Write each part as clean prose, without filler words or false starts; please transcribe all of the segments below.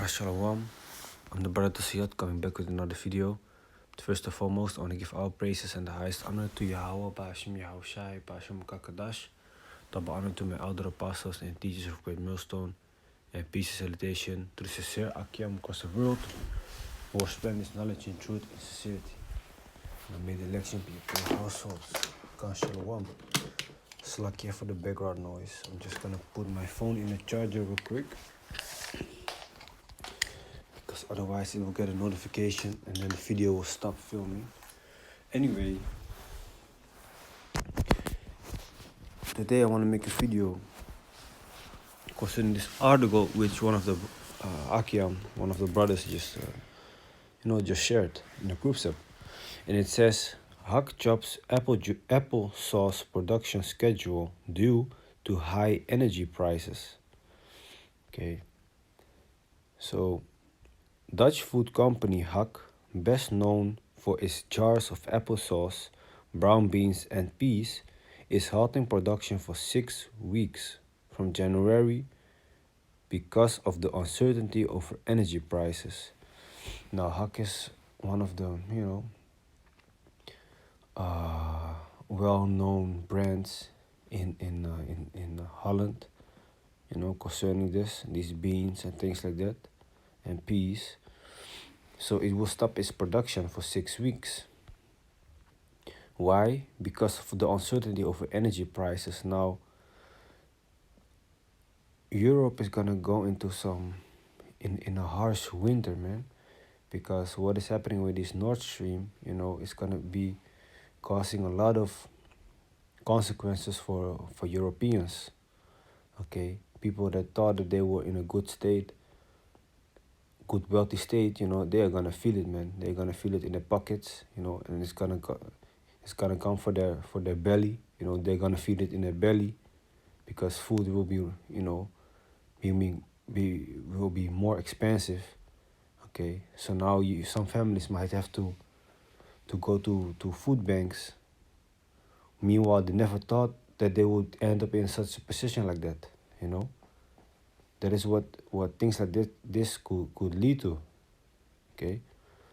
Shalom. I'm the brother Siyat coming back with another video. But first and foremost, I want to give all praises and the highest honor to Yahweh, Ba'ashim Yahushai, Ba'ashim Kakadash. Double honor to my elder apostles and teachers of Great Millstone. And peace and salutation to the sincere Akim across the world who are spreading this knowledge in truth and sincerity. And may the election be upon households. Kan Shalom. Slakia for the background noise. I'm just gonna put my phone in the charger real quick. Because otherwise it will get a notification and then the video will stop filming. Anyway, today I want to make a video concerning this article which one of the Akiam, one of the brothers just shared in the group chat. And it says HAK chops apple sauce production schedule due to high energy prices. Okay. So Dutch food company HAK, best known for its jars of applesauce, brown beans and peas, is halting production for 6 weeks from January because of the uncertainty over energy prices. Now HAK is one of the, well-known brands in Holland, concerning these beans and things like that, and peas. So it will stop its production for 6 weeks. Why? Because of the uncertainty over energy prices. Now, Europe is gonna go into in a harsh winter, man. Because what is happening with this Nord Stream, is gonna be causing a lot of consequences for Europeans. Okay, people that thought that they were in a good state, good wealthy state, they are gonna feel it, man. They're gonna feel it in their pockets, and it's gonna come for their belly. They're gonna feel it in their belly, because food will be, will be more expensive. Okay, so now some families might have to go to food banks. Meanwhile, they never thought that they would end up in such a position like that. That is what things like this could lead to. Okay,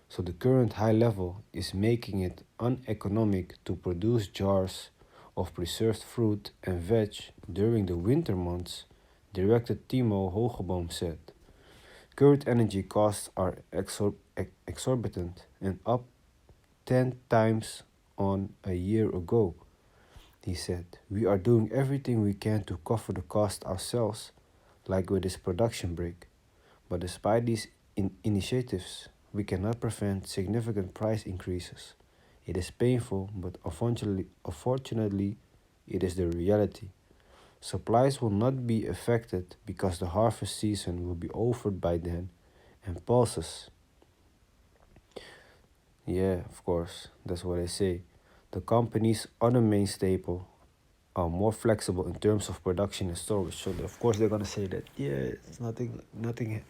so the current high level is making it uneconomic to produce jars of preserved fruit and veg during the winter months, Director Timo Hogeboom said. Current energy costs are exorbitant and up 10 times on a year ago, he said. We are doing everything we can to cover the cost ourselves, like with this production break. But despite these initiatives, we cannot prevent significant price increases. It is painful, but unfortunately, it is the reality. Supplies will not be affected because the harvest season will be over by then, and pulses. Yeah, of course, that's what I say. The company's other main staple are more flexible in terms of production and storage. So of course they're gonna say that it's nothing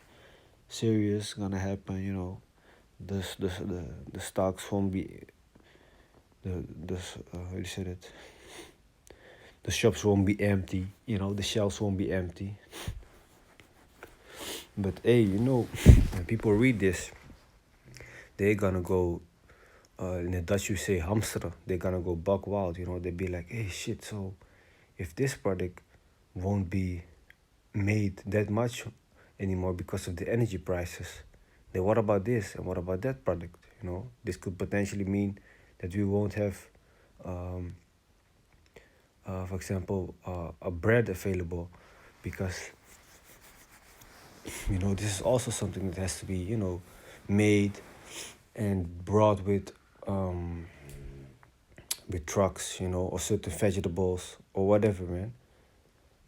serious gonna happen. The stocks won't be how you say it. The shops won't be empty. The shelves won't be empty. But hey, when people read this, they're gonna go. In the Dutch, you say hamsteren. They're gonna go buck wild. They'll be like, hey, shit. So, if this product won't be made that much anymore because of the energy prices, then what about this and what about that product? This could potentially mean that we won't have, for example, a bread available, because this is also something that has to be made and brought with trucks, or certain vegetables or whatever, man.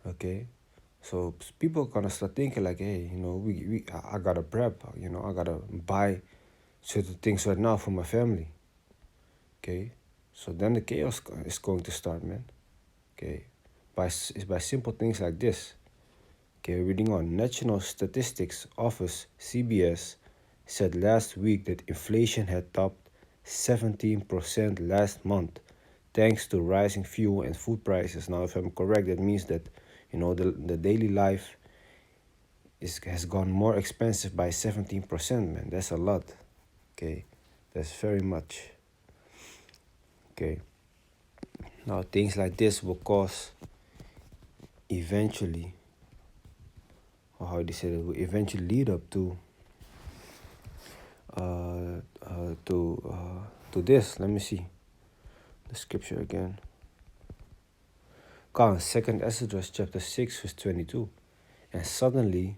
Okay, so people are gonna start thinking like, hey, I gotta prep, I gotta buy certain things right now for my family. Okay, so then the chaos is going to start, man. Okay, by simple things like this. Okay, reading on. National Statistics Office (CBS) said last week that inflation had topped 17% last month, thanks to rising fuel and food prices. Now, if I'm correct, that means that the daily life has gone more expensive by 17%, man. That's a lot. Okay, that's very much. Okay, now things like this will cause eventually, or how they say it, will eventually lead up to uh, uh, to uh, to this. Let me see the scripture again. God, 2nd Esdras chapter 6 verse 22. And suddenly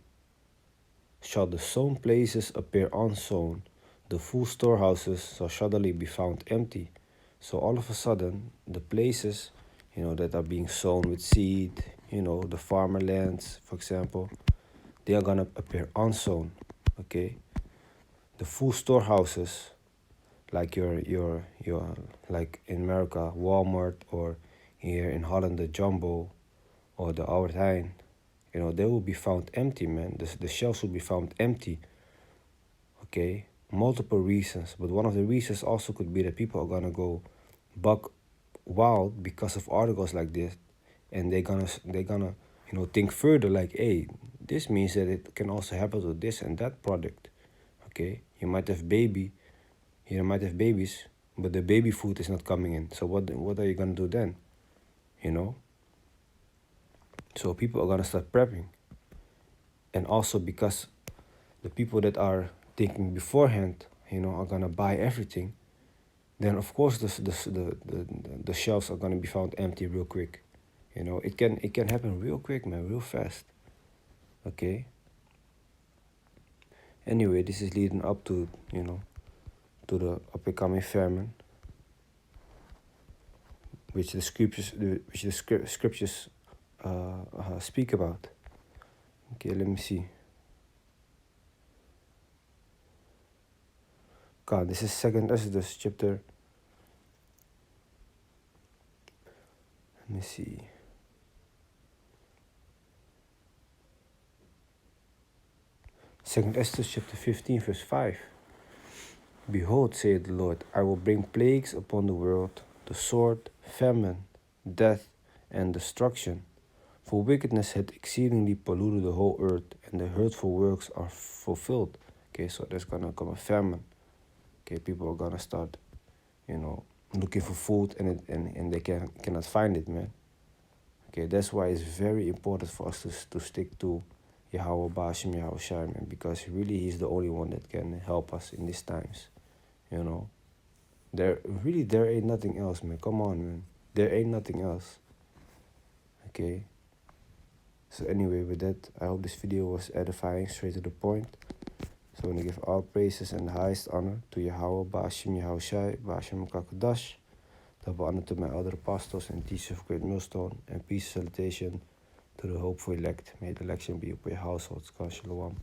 shall the sown places appear unsown, the full storehouses shall suddenly be found empty. So all of a sudden, the places, that are being sown with seed, the farmer lands, for example, they are gonna appear unsown. Okay, the full storehouses, like your like in America, Walmart, or here in Holland, the Jumbo or the Albert Heijn, they will be found empty, man. The shelves will be found empty. Okay, multiple reasons, but one of the reasons also could be that people are gonna go buck wild because of articles like this, and they're gonna think further, like, hey, this means that it can also happen to this and that product. Okay, you might have babies, but the baby food is not coming in. So what are you gonna do then? So people are gonna start prepping, and also because the people that are thinking beforehand, are gonna buy everything, then of course the shelves are gonna be found empty real quick. It can happen real quick, man, real fast. Okay. Anyway, this is leading up to to the up and coming famine, which the scriptures speak about. Okay, let me see. God, this is 2nd Exodus chapter. Let me see. Second Esther chapter 15 verse 5. Behold, saith the Lord, I will bring plagues upon the world, the sword, famine, death, and destruction. For wickedness had exceedingly polluted the whole earth, and the hurtful works are fulfilled. Okay, so there's gonna come a famine. Okay, people are gonna start, looking for food, and they cannot find it, man. Okay, that's why it's very important for us to stick to Yahweh Bashim Yahweh Shai, man, because really he's the only one that can help us in these times. There ain't nothing else, man. Come on, man. There ain't nothing else. Okay. So anyway, with that, I hope this video was edifying, straight to the point. So I want to give all praises and the highest honor to Yahweh, Bashim Yahweh Shai, Bashim Kakadash. Double honor to my other apostles and teachers of Great Millstone, and peace salutation to the hopeful elect. May the election be upon your households. God Shalom.